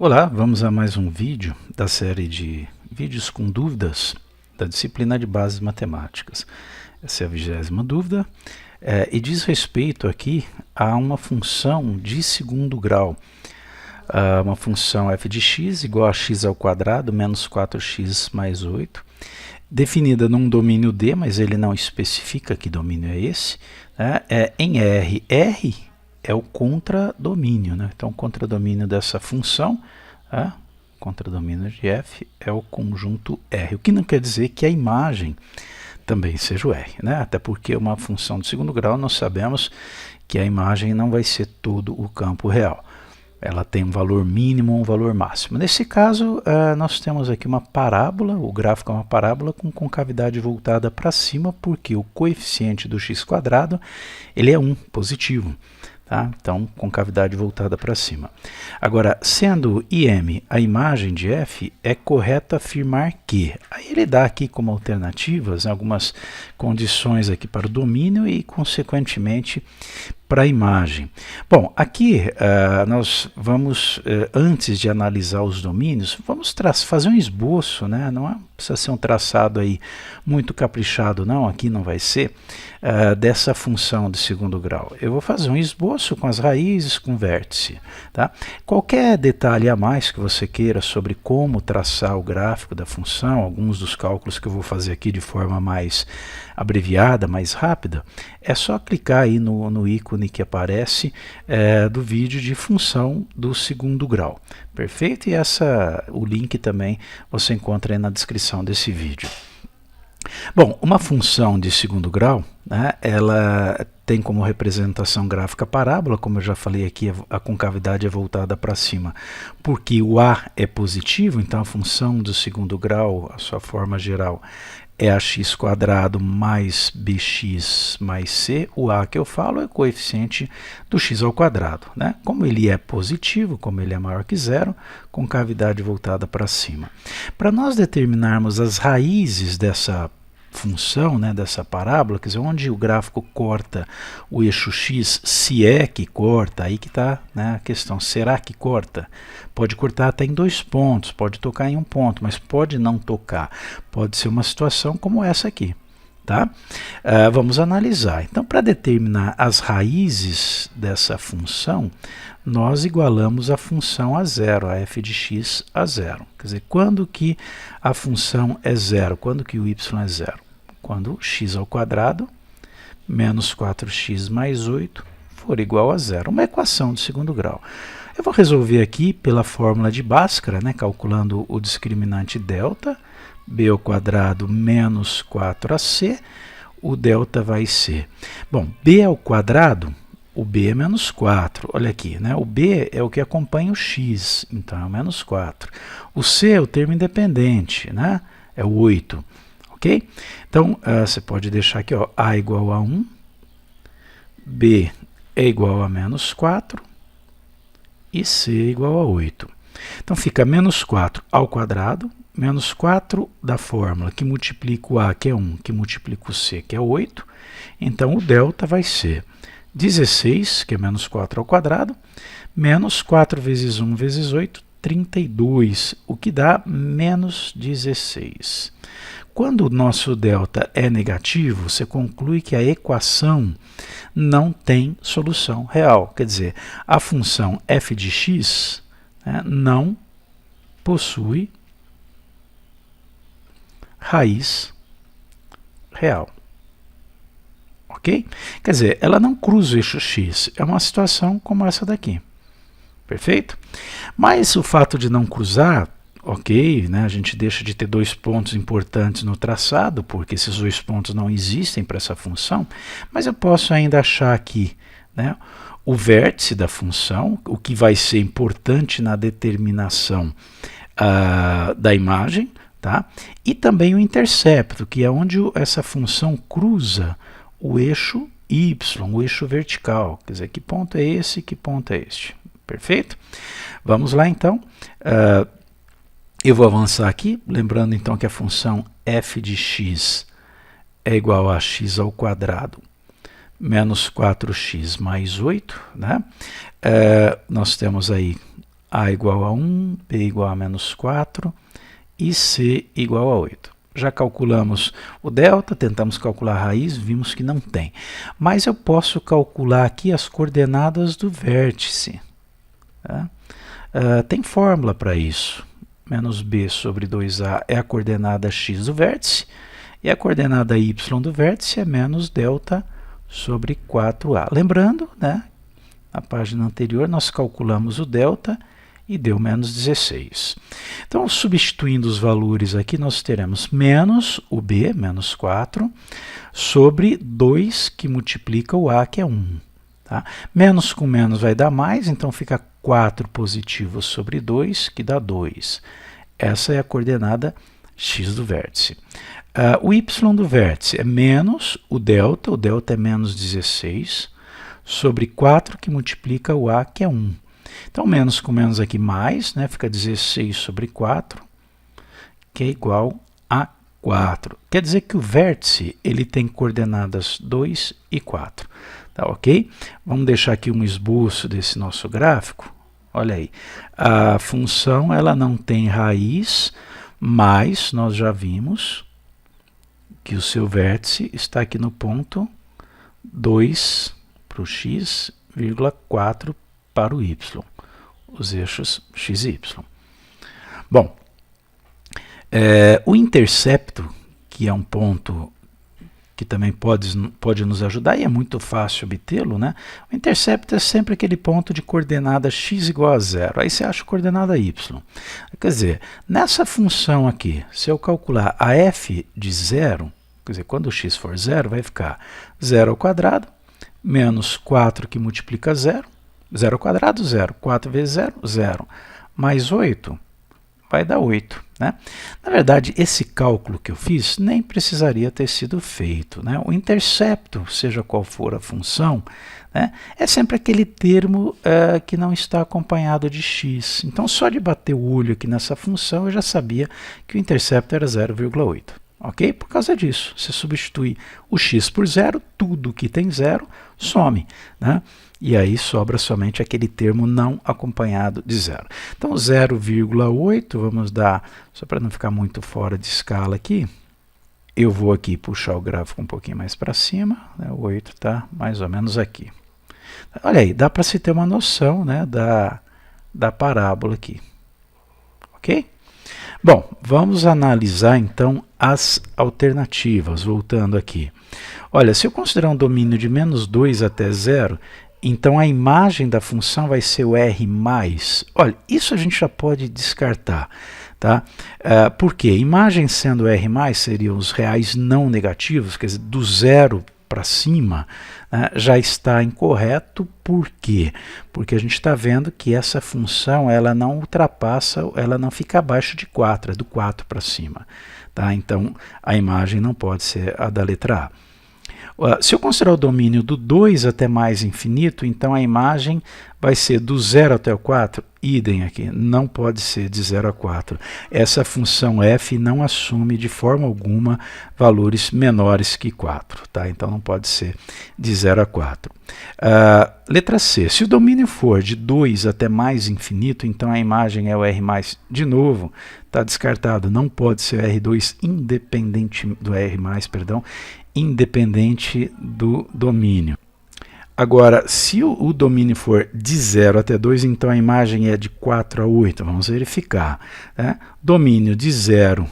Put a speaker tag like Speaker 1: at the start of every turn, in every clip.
Speaker 1: Olá, vamos a mais um vídeo da série de vídeos com dúvidas da disciplina de bases matemáticas. Essa é a 20ª dúvida e diz respeito aqui a uma função de segundo grau. Uma função f de x igual a x ao quadrado menos 4x mais 8, definida num domínio D, mas ele não especifica que domínio é esse, né? Em R. R é o contradomínio, né? Então, o contradomínio dessa função, contradomínio de f é o conjunto R, o que não quer dizer que a imagem também seja o R, né? Até porque uma função de segundo grau nós sabemos que a imagem não vai ser todo o campo real. Ela tem um valor mínimo, um valor máximo. Nesse caso, nós temos aqui uma parábola, o gráfico é uma parábola com concavidade voltada para cima, porque o coeficiente do x² ele é 1, positivo. Tá? Então, concavidade voltada para cima. Agora, sendo IM a imagem de f, é correto afirmar que. Aí ele dá aqui como alternativas algumas condições aqui para o domínio e, consequentemente, para a imagem. Bom, aqui nós vamos, antes de analisar os domínios, vamos fazer um esboço, né? Não precisa ser um traçado aí muito caprichado, não, aqui não vai ser, dessa função de segundo grau. Eu vou fazer um esboço com as raízes, com vértice. Tá? Qualquer detalhe a mais que você queira sobre como traçar o gráfico da função, alguns dos cálculos que eu vou fazer aqui de forma mais abreviada, mais rápida, é só clicar aí no ícone que aparece do vídeo de função do segundo grau. Perfeito? E o link também você encontra aí na descrição desse vídeo. Bom, uma função de segundo grau, né, ela tem como representação gráfica parábola, como eu já falei aqui, a concavidade é voltada para cima, porque o A é positivo, então a função do segundo grau, a sua forma geral, é ax² mais bx mais c. O A que eu falo é o coeficiente do x², né? Como ele é positivo, como ele é maior que zero, concavidade voltada para cima. Para nós determinarmos as raízes dessa função, né, dessa parábola, quer dizer, onde o gráfico corta o eixo x, se é que corta, aí que está, né, a questão, será que corta? Pode cortar até em 2 pontos, pode tocar em 1 ponto, mas pode não tocar, pode ser uma situação como essa aqui. Tá? Vamos analisar. Então, para determinar as raízes dessa função, nós igualamos a função a zero, a f de x a zero. Quer dizer, quando que a função é zero? Quando que o y é zero? Quando x² menos 4x mais 8 for igual a zero. Uma equação de segundo grau. Eu vou resolver aqui pela fórmula de Bhaskara, né, calculando o discriminante delta, b² menos 4ac, o delta vai ser, bom, b², o b é menos 4, olha aqui, né? O b é o que acompanha o x, então é o menos 4. O c é o termo independente, né? É o 8, ok? Então, você pode deixar aqui, ó, a igual a 1, b é igual a menos 4 e c é igual a 8. Então, fica menos 4 ao quadrado, menos 4 da fórmula, que multiplica o a, que é 1, que multiplica o c, que é 8. Então, o delta vai ser 16, que é menos 4 ao quadrado, menos 4 vezes 1 vezes 8, 32, o que dá menos 16. Quando o nosso delta é negativo, você conclui que a equação não tem solução real. Quer dizer, a função f de x, né, não possui raiz real. Ok? Quer dizer, ela não cruza o eixo x. É uma situação como essa daqui. Perfeito? Mas o fato de não cruzar, ok, né, a gente deixa de ter 2 pontos importantes no traçado, porque esses 2 pontos não existem para essa função, mas eu posso ainda achar aqui, né, o vértice da função, o que vai ser importante na determinação da imagem, tá? E também o intercepto, que é onde essa função cruza o eixo y, o eixo vertical. Quer dizer, que ponto é esse, que ponto é este. Perfeito? Vamos lá, então. Eu vou avançar aqui, lembrando então que a função f de x é igual a x² menos 4x mais 8, né? Nós temos aí A igual a 1, B igual a menos 4 e C igual a 8. Já calculamos o delta, tentamos calcular a raiz, vimos que não tem. Mas eu posso calcular aqui as coordenadas do vértice. Tá? Tem fórmula para isso. Menos b sobre 2a é a coordenada x do vértice, e a coordenada y do vértice é menos delta sobre 4a. Lembrando, né, na página anterior nós calculamos o delta e deu menos 16. Então, substituindo os valores aqui, nós teremos menos o b, menos 4, sobre 2 que multiplica o a, que é 1. Tá? Menos com menos vai dar mais, então fica 4 positivo sobre 2, que dá 2. Essa é a coordenada x do vértice. O y do vértice é menos o delta é menos 16, sobre 4 que multiplica o a, que é 1. Então, menos com menos aqui mais, né, fica 16 sobre 4, que é igual a 4. Quer dizer que o vértice ele tem coordenadas 2 e 4. Tá, ok? Vamos deixar aqui um esboço desse nosso gráfico. Olha aí, a função ela não tem raiz, mas nós já vimos que o seu vértice está aqui no ponto 2 para o x, 4 para o y, os eixos x e y. Bom, o intercepto, que é um ponto que também pode nos ajudar, e é muito fácil obtê-lo, né? O intercepto é sempre aquele ponto de coordenada x igual a 0. Aí você acha a coordenada y. Quer dizer, nessa função aqui, se eu calcular a f de 0, quer dizer, quando o x for 0, vai ficar 0 ao quadrado, menos 4 que multiplica 0, 0 ao quadrado, 0. 4 vezes 0, 0. Mais 8, vai dar 8. Né? Na verdade, esse cálculo que eu fiz nem precisaria ter sido feito. Né? O intercepto, seja qual for a função, né, é sempre aquele termo que não está acompanhado de x. Então, só de bater o olho aqui nessa função, eu já sabia que o intercepto era 0,8. Ok? Por causa disso, você substitui o x por 0, tudo que tem 0 some. Né? E aí sobra somente aquele termo não acompanhado de 0. Então, 0,8, vamos dar, só para não ficar muito fora de escala aqui, eu vou aqui puxar o gráfico um pouquinho mais para cima, né? O 8 está mais ou menos aqui. Olha aí, dá para se ter uma noção, né, da parábola aqui. Ok? Bom, vamos analisar então as alternativas, voltando aqui. Olha, se eu considerar um domínio de menos 2 até 0, então a imagem da função vai ser o R+. Olha, isso a gente já pode descartar. Tá? Por quê? Imagem sendo R+, seriam os reais não negativos, quer dizer, do 0 para cima, já está incorreto. Por quê? Porque a gente está vendo que essa função ela não ultrapassa, ela não fica abaixo de 4, é do 4 para cima. Tá? Então, a imagem não pode ser a da letra A. Se eu considerar o domínio do 2 até mais infinito, então a imagem vai ser do 0 até o 4, idem aqui, não pode ser de 0 a 4. Essa função f não assume de forma alguma valores menores que 4, tá? Então não pode ser de 0 a 4. Letra C, se o domínio for de 2 até mais infinito, então a imagem é o R+, de novo, está descartado, não pode ser R2 independente do R+, perdão, independente do domínio. Agora, se o domínio for de 0 até 2, então a imagem é de 4 a 8. Vamos verificar. Né? Domínio de 0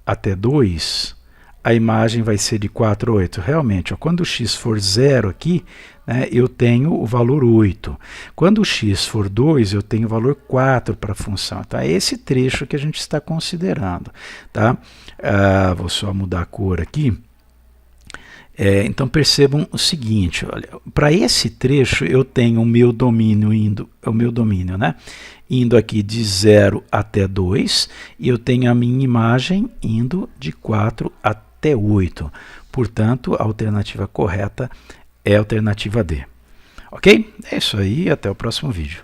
Speaker 1: até 2, a imagem vai ser de 4 a 8. Realmente, ó, quando o x for 0 aqui, né, eu tenho o valor 8. Quando o x for 2, eu tenho o valor 4 para a função. Então, é esse trecho que a gente está considerando. Tá? Vou só mudar a cor aqui. Então percebam o seguinte, olha, para esse trecho eu tenho o meu domínio indo aqui de 0 até 2 e eu tenho a minha imagem indo de 4 até 8. Portanto, a alternativa correta é a alternativa D. Ok? É isso aí, até o próximo vídeo.